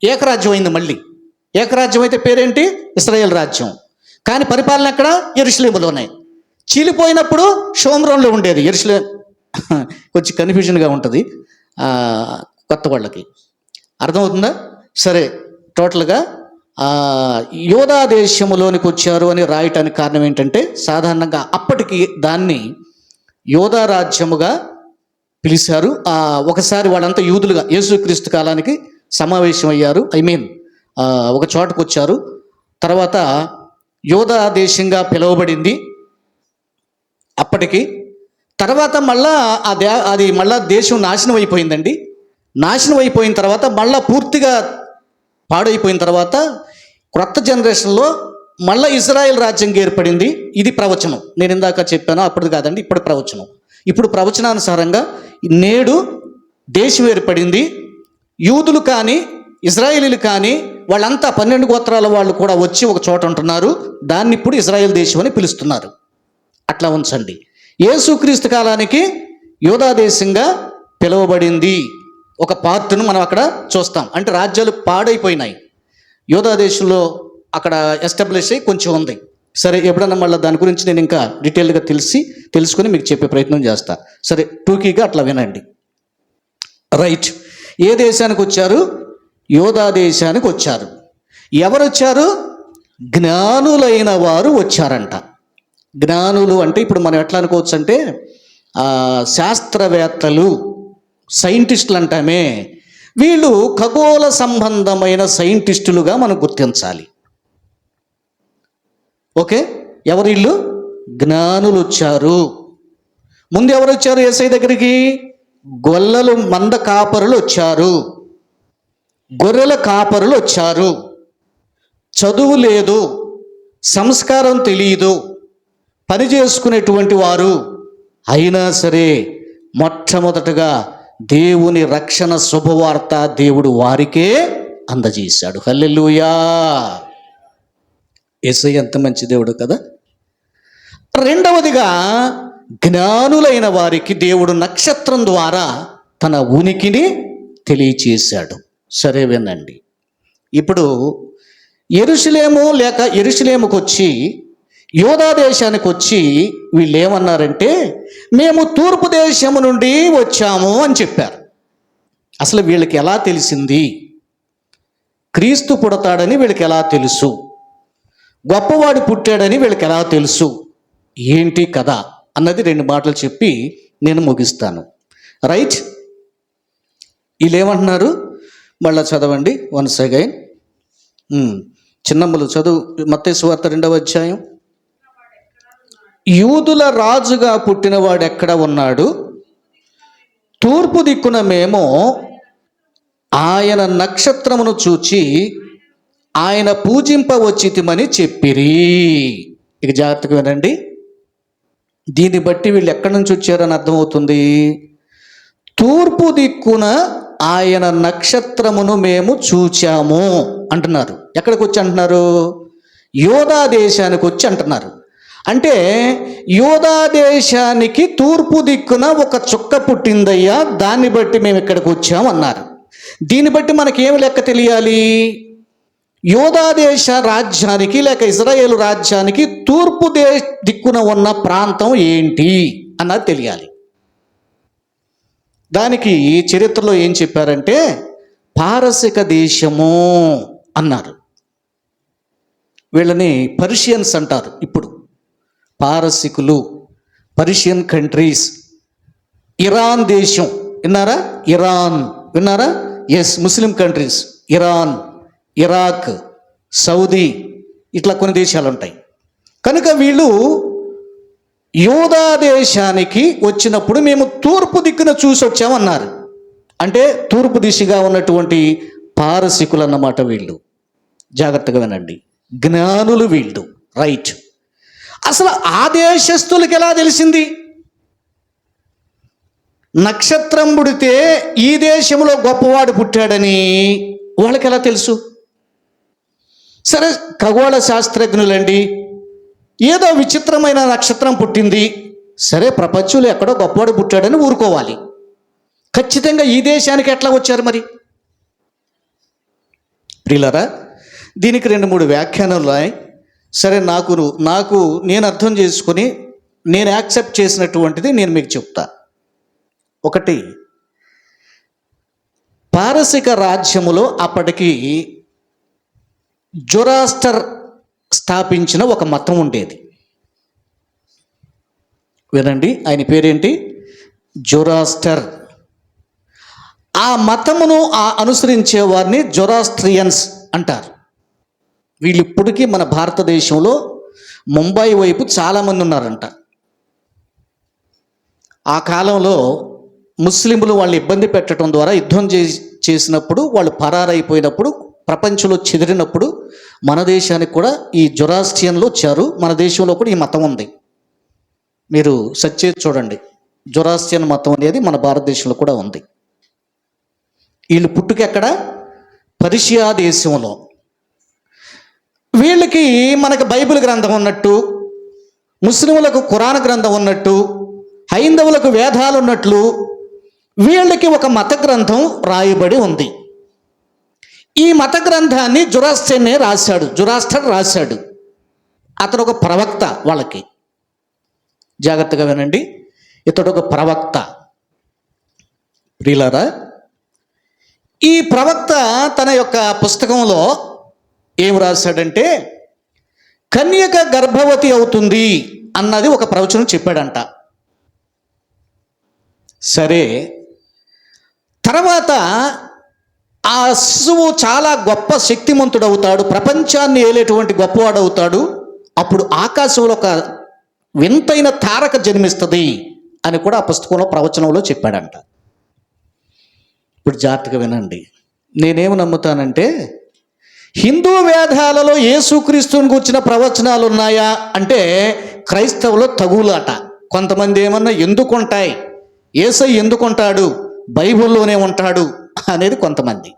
ఏకరాజ్యం అయింది. మళ్ళీ ఏకరాజ్యం అయితే పేరేంటి? ఇశ్రాయేల్ రాజ్యం. కానీ పరిపాలన ఎక్కడ? యెరూషలేములోనే. చీలిపోయినప్పుడు షోమ్రోన్లో ఉండేది. యెరూషలేం కొంచెం కన్ఫ్యూజన్గా ఉంటుంది కొత్త వాళ్ళకి, అర్థమవుతుందా? సరే, టోటల్గా యోధా దేశములోనికి వచ్చారు అని రాయటానికి కారణం ఏంటంటే సాధారణంగా అప్పటికి దాన్ని యోధా రాజ్యముగా పిలిచారు. ఒకసారి వాళ్ళంతా యూదులుగా యేసుక్రీస్తు కాలానికి సమావేశం అయ్యారు. ఒక చోటకు వచ్చారు. తర్వాత యోధా దేశంగా పిలువబడింది అప్పటికి. తర్వాత మళ్ళా అది మళ్ళా దేశం నాశనం అయిపోయిందండి. నాశనం అయిపోయిన తర్వాత మళ్ళా పూర్తిగా పాడైపోయిన తర్వాత క్రొత్త జనరేషన్లో మళ్ళీ ఇజ్రాయెల్ రాజ్యం ఏర్పడింది. ఇది ప్రవచనం. నేను ఇందాక చెప్పాను, అప్పుడు కాదండి, ఇప్పుడు ప్రవచనం. ఇప్పుడు ప్రవచనానుసారంగా నేడు దేశం ఏర్పడింది. యూదులు కానీ ఇజ్రాయేలీలు కానీ వాళ్ళంతా 12 గోత్రాల వాళ్ళు కూడా వచ్చి ఒక చోట ఉంటున్నారు. దాన్ని ఇప్పుడు ఇజ్రాయెల్ దేశం అని పిలుస్తున్నారు. అట్లా ఉంచండి. యేసుక్రీస్తు కాలానికి యూదా దేశంగా పిలువబడింది ఒక పార్ట్ను మనం అక్కడ చూస్తాం. అంటే రాజ్యాలు పాడైపోయినాయి, యూదా దేశంలో అక్కడ ఎస్టాబ్లిష్ అయ్యి కొంచెం ఉంది. సరే, ఎప్పుడన్నా మళ్ళీ దాని గురించి నేను ఇంకా డీటెయిల్గా తెలుసుకొని మీకు చెప్పే ప్రయత్నం చేస్తా. సరే, టూకీగా అట్లా వినండి. రైట్. ఏ దేశానికి వచ్చారు? యూదా దేశానికి వచ్చారు. ఎవరు వచ్చారు? జ్ఞానులైన వారు వచ్చారంట. జ్ఞానులు అంటే ఇప్పుడు మనం ఎట్లా అనుకోవచ్చు అంటే శాస్త్రవేత్తలు, సైంటిస్టులు అంటామే, వీళ్ళు ఖగోళ సంబంధమైన సైంటిస్టులుగా మనం గుర్తించాలి. ఓకే, ఎవరు వీళ్ళు? జ్ఞానులు వచ్చారు. ముందు ఎవరు వచ్చారు యేసయ్య దగ్గరికి? గొల్లలు మంద కాపరులు వచ్చారు, గొర్రెల కాపరులు వచ్చారు. చదువు లేదు, సంస్కారం తెలియదు, పని చేసుకునేటువంటి వారు. అయినా సరే మొట్టమొదటగా దేవుని రక్షణ శుభవార్త దేవుడు వారికే అందజేశాడు. హల్లెలూయా. యేసయ్య ఎంత మంచి దేవుడు కదా. రెండవదిగా జ్ఞానులైన వారికి దేవుడు నక్షత్రం ద్వారా తన ఉనికిని తెలియచేశాడు. సరే వినండి. ఇప్పుడు యెరూషలేముకు వచ్చి యూదా దేశానికి వచ్చి వీళ్ళు ఏమన్నారంటే, మేము తూర్పు దేశము నుండి వచ్చాము అని చెప్పారు. అసలు వీళ్ళకి ఎలా తెలిసింది? క్రీస్తు పుడతాడని వీళ్ళకి ఎలా తెలుసు? గొప్పవాడు పుట్టాడని వీళ్ళకి ఎలా తెలుసు? ఏంటి కదా అన్నది 2 మాటలు చెప్పి నేను ముగిస్తాను. రైట్. వీళ్ళు ఏమంటున్నారు? మళ్ళా చదవండి వన్స్ అగైన్. చిన్నమ్మలు చదువు. మత్తయి సువార్త 2వ అధ్యాయం. యూదుల రాజుగా పుట్టినవాడు ఎక్కడ ఉన్నాడు? తూర్పు దిక్కున మేము ఆయన నక్షత్రమును చూచి ఆయన పూజింపవచ్చితిమని చెప్పిరి. ఇక జాగ్రత్తగా వినండి. దీన్ని బట్టి వీళ్ళు ఎక్కడి నుంచి వచ్చారని అర్థమవుతుంది. తూర్పు దిక్కున ఆయన నక్షత్రమును మేము చూచాము అంటున్నారు. ఎక్కడికి వచ్చి అంటున్నారు? యూదా దేశానికి వచ్చి అంటున్నారు. అంటే యూదా దేశానికి తూర్పు దిక్కున ఒక చుక్క పుట్టిందయ్యా, దాన్ని బట్టి మేము ఇక్కడికి వచ్చాము అన్నారు. దీన్ని బట్టి మనకేమి లెక్క తెలియాలి? యూదా దేశ రాజ్యానికి లేక ఇజ్రాయేలు రాజ్యానికి తూర్పు దిక్కున ఉన్న ప్రాంతం ఏంటి అన్నది తెలియాలి. దానికి చరిత్రలో ఏం చెప్పారంటే పారసిక దేశము అన్నారు. వీళ్ళని పర్షియన్స్ అంటారు. ఇప్పుడు పారసికులు, పర్షియన్ కంట్రీస్. ఇరాన్ దేశం విన్నారా? ఇరాన్ విన్నారా? Yes, Muslim countries. Iran, Iraq, Saudi, ఇట్లా కొన్ని దేశాలు ఉంటాయి. కనుక వీళ్ళు యూదా దేశానికి వచ్చినప్పుడు మేము తూర్పు దిక్కున చూసి వచ్చామన్నారు. అంటే తూర్పు దిశగా ఉన్నటువంటి పారసికులు అన్నమాట వీళ్ళు. జాగ్రత్తగా వినండి. జ్ఞానులు వీళ్ళు. రైట్. అసలు ఆ దేశస్తులకి ఎలా తెలిసింది? నక్షత్రం పుడితే ఈ దేశంలో గొప్పవాడు పుట్టాడని వాళ్ళకి ఎలా తెలుసు? సరే, ఖగోళ శాస్త్రజ్ఞులండి, ఏదో విచిత్రమైన నక్షత్రం పుట్టింది, సరే ప్రపంచంలో ఎక్కడో గొప్పవాడు పుట్టాడని ఊరుకోవాలి. ఖచ్చితంగా ఈ దేశానికి ఎట్లా వచ్చారు మరి? ప్రియులారా, దీనికి 2-3 వ్యాఖ్యానాలు ఉన్నాయి. సరే, నాకు నేను అర్థం చేసుకొని నేను యాక్సెప్ట్ చేసినటువంటిది నేను మీకు చెప్తా. ఒకటి, పారసిక రాజ్యములో అప్పటికి జొరాస్టర్ స్థాపించిన ఒక మతం ఉండేది. వినండి, ఆయన పేరేంటి? జొరాస్టర్. ఆ మతమును అనుసరించే వారిని జొరాస్ట్రియన్స్ అంటారు. వీళ్ళు ఇప్పటికీ మన భారతదేశంలో ముంబై వైపు చాలామంది ఉన్నారంట. ఆ కాలంలో ముస్లింలు వాళ్ళు ఇబ్బంది పెట్టడం ద్వారా యుద్ధం చేసినప్పుడు, వాళ్ళు పరారైపోయినప్పుడు, ప్రపంచంలో చెదిరినప్పుడు మన దేశానికి కూడా ఈ జొరాస్ట్రియన్లు వచ్చారు. మన దేశంలో కూడా ఈ మతం ఉంది. మీరు సెర్చ్ చేసి చూడండి. జొరాస్ట్రియన్ మతం అనేది మన భారతదేశంలో కూడా ఉంది. వీళ్ళు పుట్టుక ఎక్కడ? పర్షియా దేశంలో. వీళ్ళకి మనకు బైబిల్ గ్రంథం ఉన్నట్టు, ముస్లిములకు ఖురాన్ గ్రంథం ఉన్నట్టు, హైందవులకు వేదాలు ఉన్నట్లు వీళ్ళకి ఒక మత గ్రంథం రాయబడి ఉంది. ఈ మత గ్రంథాన్ని జురాస్టర్ రాశాడు. అతడు ఒక ప్రవక్త వాళ్ళకి. జాగ్రత్తగా వినండి, ఇతడు ఒక ప్రవక్త. ప్రియులారా, ఈ ప్రవక్త తన యొక్క పుస్తకంలో ఏం రాశాడంటే, కన్యక గర్భవతి అవుతుంది అన్నది ఒక ప్రవచనం చెప్పాడంట. సరే, తర్వాత ఆ శిశువు చాలా గొప్ప శక్తిమంతుడు అవుతాడు, ప్రపంచాన్ని ఏలేటువంటి గొప్పవాడు అవుతాడు. అప్పుడు ఆకాశంలో ఒక వింతైన తారక జన్మిస్తుంది అని కూడా ఆ పుస్తకంలో ప్రవచనంలో చెప్పాడంట. ఇప్పుడు జాగ్రత్తగా వినండి, నేనేమి నమ్ముతానంటే, హిందూ వేదాలలో యేసుక్రీస్తుని గురించిన ప్రవచనాలు ఉన్నాయా అంటే క్రైస్తవులు తగులాట. కొంతమంది ఏమన్నా ఎందుకుంటాయి, యేసయ్య ఎందుకుంటాడు, బైబిల్లోనే ఉంటాడు అనేది కొంతమంది.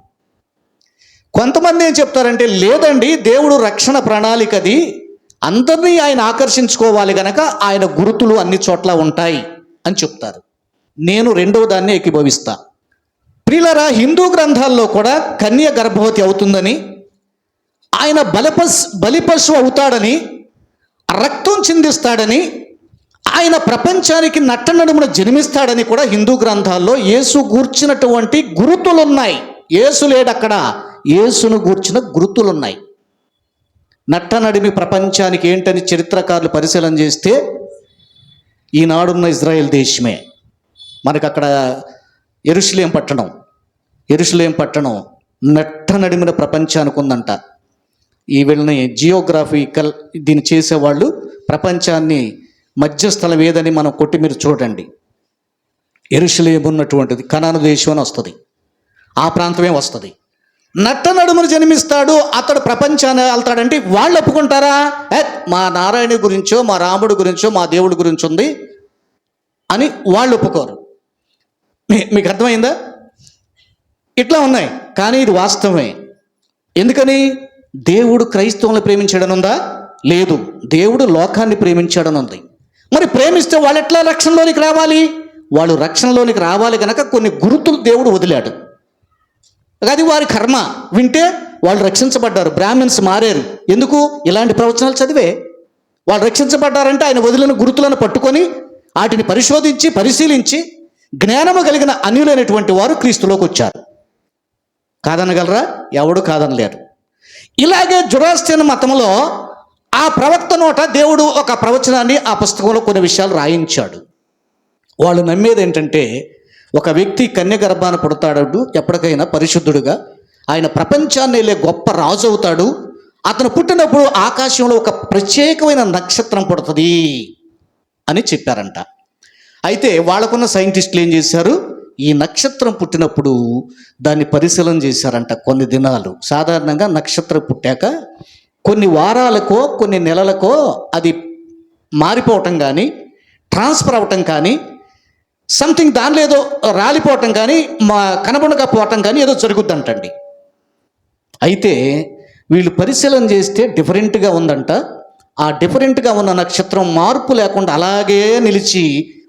కొంతమంది ఏం చెప్తారంటే, లేదండి, దేవుడు రక్షణ ప్రణాళికది, అందరినీ ఆయన ఆకర్షించుకోవాలి గనక ఆయన గుర్తులు అన్ని చోట్ల ఉంటాయి అని చెప్తారు. నేను రెండవ దాన్ని ఏకీభవిస్తా. ప్రియులారా, హిందూ గ్రంథాల్లో కూడా కన్య గర్భవతి అవుతుందని, ఆయన బలిపశు అవుతాడని, రక్తం చిందిస్తాడని, ఆయన ప్రపంచానికి నట్టనడుమున జన్మిస్తాడని కూడా హిందూ గ్రంథాల్లో యేసు గూర్చినటువంటి గురుతులున్నాయి. యేసు లేడక్కడ, యేసును గూర్చిన గురుతులున్నాయి. నట్టనడిమి ప్రపంచానికి ఏంటని చరిత్రకారులు పరిశీలన చేస్తే ఈనాడున్న ఇజ్రాయెల్ దేశమే. మనకు అక్కడ యెరూషలేం పట్టణం నట్టనడిమిన ప్రపంచానికి ఉందంట. ఈ వీళ్ళని జియోగ్రాఫికల్ దీన్ని చేసేవాళ్ళు ప్రపంచాన్ని మధ్యస్థలం ఏదని మనం కొట్టి మీరు చూడండి. యెరూషలేం ఉన్నటువంటిది కనాను దేశం అని వస్తుంది, ఆ ప్రాంతమే వస్తుంది. నట్టనడుమును జన్మిస్తాడు, అతడు ప్రపంచాన్ని వెళ్తాడంటే వాళ్ళు ఒప్పుకుంటారా? మా నారాయణ గురించో, మా రాముడి గురించో, మా దేవుడి గురించి ఉంది అని వాళ్ళు ఒప్పుకోరు. మీకు అర్థమైందా? ఇట్లా ఉన్నాయి. కానీ ఇది వాస్తవమే. ఎందుకని? దేవుడు క్రైస్తవులను ప్రేమించాడనుందా? లేదు, దేవుడు లోకాన్ని ప్రేమించాడనుంది. మరి ప్రేమిస్తే వాళ్ళు ఎట్లా రక్షణలోనికి రావాలి? వాళ్ళు రక్షణలోనికి రావాలి కనుక కొన్ని గుర్తులు దేవుడు వదిలాడు. అది వారి కర్మ. వింటే వాళ్ళు రక్షించబడ్డారు. బ్రాహ్మణ్స్ మారారు. ఎందుకు? ఇలాంటి ప్రవచనాలు చదివే. వాళ్ళు రక్షించబడ్డారంటే ఆయన వదిలిన గుర్తులను పట్టుకొని వాటిని పరిశీలించి జ్ఞానము కలిగిన అన్యులైనటువంటి వారు క్రీస్తులోకి వచ్చారు. కాదనగలరా? ఎవడు కాదనలేరు. ఇలాగే జొరాస్ట్రియన్ మతంలో ఆ ప్రవక్త నోట దేవుడు ఒక ప్రవచనాన్ని ఆ పుస్తకంలో కొన్ని విషయాలు రాయించాడు. వాళ్ళు నమ్మేది ఏంటంటే, ఒక వ్యక్తి కన్య గర్భాన పుడతాడు, ఎప్పటికైనా పరిశుద్ధుడుగా, ఆయన ప్రపంచాన్ని వెళ్ళే గొప్ప రాజు అవుతాడు. అతను పుట్టినప్పుడు ఆకాశంలో ఒక ప్రత్యేకమైన నక్షత్రం పుడుతుంది అని చెప్పారంట. అయితే వాళ్ళకున్న సైంటిస్టులు ఏం చేశారు, ఈ నక్షత్రం పుట్టినప్పుడు దాన్ని పరిశీలన చేశారంట కొన్ని దినాలు. సాధారణంగా నక్షత్రం పుట్టాక కొన్ని వారాలకో కొన్ని నెలలకో అది మారిపోవటం కానీ, ట్రాన్స్ఫర్ అవటం కానీ, సంథింగ్ దానిలో ఏదో రాలిపోవటం కానీ, కనబడకపోవటం కానీ ఏదో జరుగుద్దంటండి. అయితే వీళ్ళు పరిశీలన చేస్తే డిఫరెంట్గా ఉందంట. ఆ డిఫరెంట్గా ఉన్న నక్షత్రం మార్పు లేకుండా అలాగే నిలిచి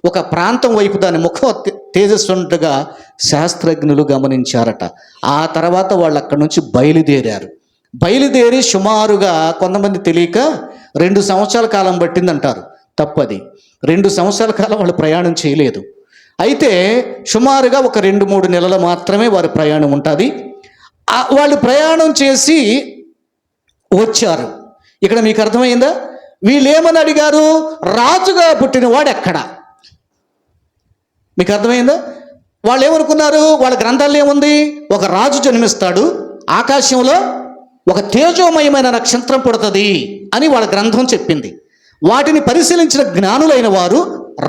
ఒక ప్రాంతం వైపు దాని ముఖం తేజస్సున్నట్టుగా శాస్త్రజ్ఞులు గమనించారట. ఆ తర్వాత వాళ్ళు అక్కడి నుంచి బయలుదేరి సుమారుగా కొంతమంది తెలియక 2 సంవత్సరాల కాలం పట్టిందంటారు. తప్పది. 2 సంవత్సరాల కాలం వాళ్ళు ప్రయాణం చేయలేదు. అయితే సుమారుగా ఒక 2-3 నెలలు మాత్రమే వారి ప్రయాణం ఉంటుంది. వాళ్ళు ప్రయాణం చేసి వచ్చారు. ఇక్కడ మీకు అర్థమైందా? వీళ్ళు ఏమని అడిగారు? రాజుగా పుట్టినవాడు ఎక్కడ? మీకు అర్థమైందా? వాళ్ళు ఏమనుకున్నారు? వాళ్ళ గ్రంథాల్లో ఏముంది? ఒక రాజు జన్మిస్తాడు, ఆకాశంలో ఒక తేజోమయమైన నక్షత్రం పుడుతుంది అని వాళ్ళ గ్రంథం చెప్పింది. వాటిని పరిశీలించిన జ్ఞానులైన వారు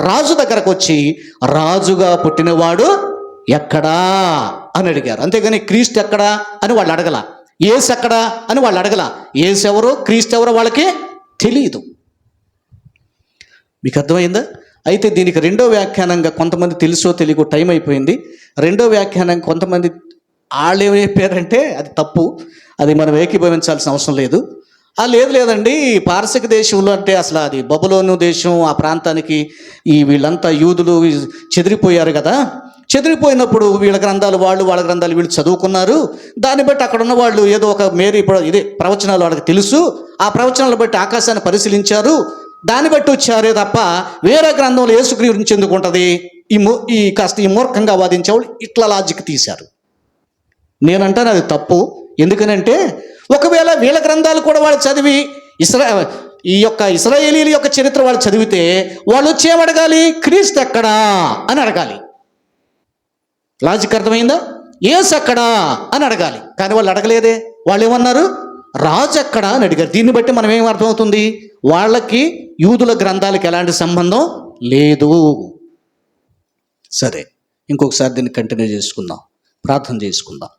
రాజు దగ్గరకు వచ్చి, రాజుగా పుట్టినవాడు ఎక్కడా అని అడిగారు. అంతేగాని క్రీస్తు ఎక్కడా అని వాళ్ళు అడగల, యేసు ఎక్కడా అని వాళ్ళు అడగల. యేసు ఎవరో క్రీస్తు ఎవరో వాళ్ళకి తెలియదు. మీకు అర్థమైందా? అయితే దీనికి రెండో వ్యాఖ్యానంగా కొంతమంది తెలుసో తెలియకో టైం అయిపోయింది. రెండో వ్యాఖ్యానం కొంతమంది వాళ్ళు ఏం చెప్పారంటే అది తప్పు, అది మనం ఏకీభవించాల్సిన అవసరం లేదు. లేదు లేదండి, పారసిక దేశంలో అంటే అసలు అది బబులోను దేశం, ఆ ప్రాంతానికి ఈ వీళ్ళంతా యూదులు చెదిరిపోయారు కదా, చెదిరిపోయినప్పుడు వీళ్ళ గ్రంథాలు వాళ్ళ గ్రంథాలు వీళ్ళు చదువుకున్నారు. దాన్ని బట్టి అక్కడ ఉన్న వాళ్ళు ఏదో ఒక ఇదే ప్రవచనాలు వాళ్ళకి తెలుసు, ఆ ప్రవచనాలు బట్టి ఆకాశాన్ని పరిశీలించారు, దాన్ని బట్టి వచ్చారే తప్ప వేరే గ్రంథంలో యేసుక్రీస్తు గురించి ఎందుకు ఉంటుంది, ఈ మూర్ఖంగా వాదించేవాళ్ళు ఇట్లా లాజిక్ తీశారు. నేనంటాను అది తప్పు. ఎందుకనంటే ఒకవేళ వీళ్ళ గ్రంథాలు కూడా వాళ్ళు చదివి ఈ యొక్క ఇశ్రాయేలీల యొక్క చరిత్ర వాళ్ళు చదివితే వాళ్ళు వచ్చి ఏమడగాలి, క్రీస్తు ఎక్కడా అని అడగాలి. లాజిక్ అర్థమైందా? యేసు ఎక్కడా అని అడగాలి. కానీ వాళ్ళు అడగలేదే. వాళ్ళు ఏమన్నారు, రాజు ఎక్కడా అని అడిగారు. దీన్ని బట్టి మనం ఏం అర్థమవుతుంది, వాళ్ళకి యూదుల గ్రంథాలకి ఎలాంటి సంబంధం లేదు. సరే, ఇంకొకసారి దీన్ని కంటిన్యూ చేసుకుందాం, ప్రార్థన చేసుకుందాం.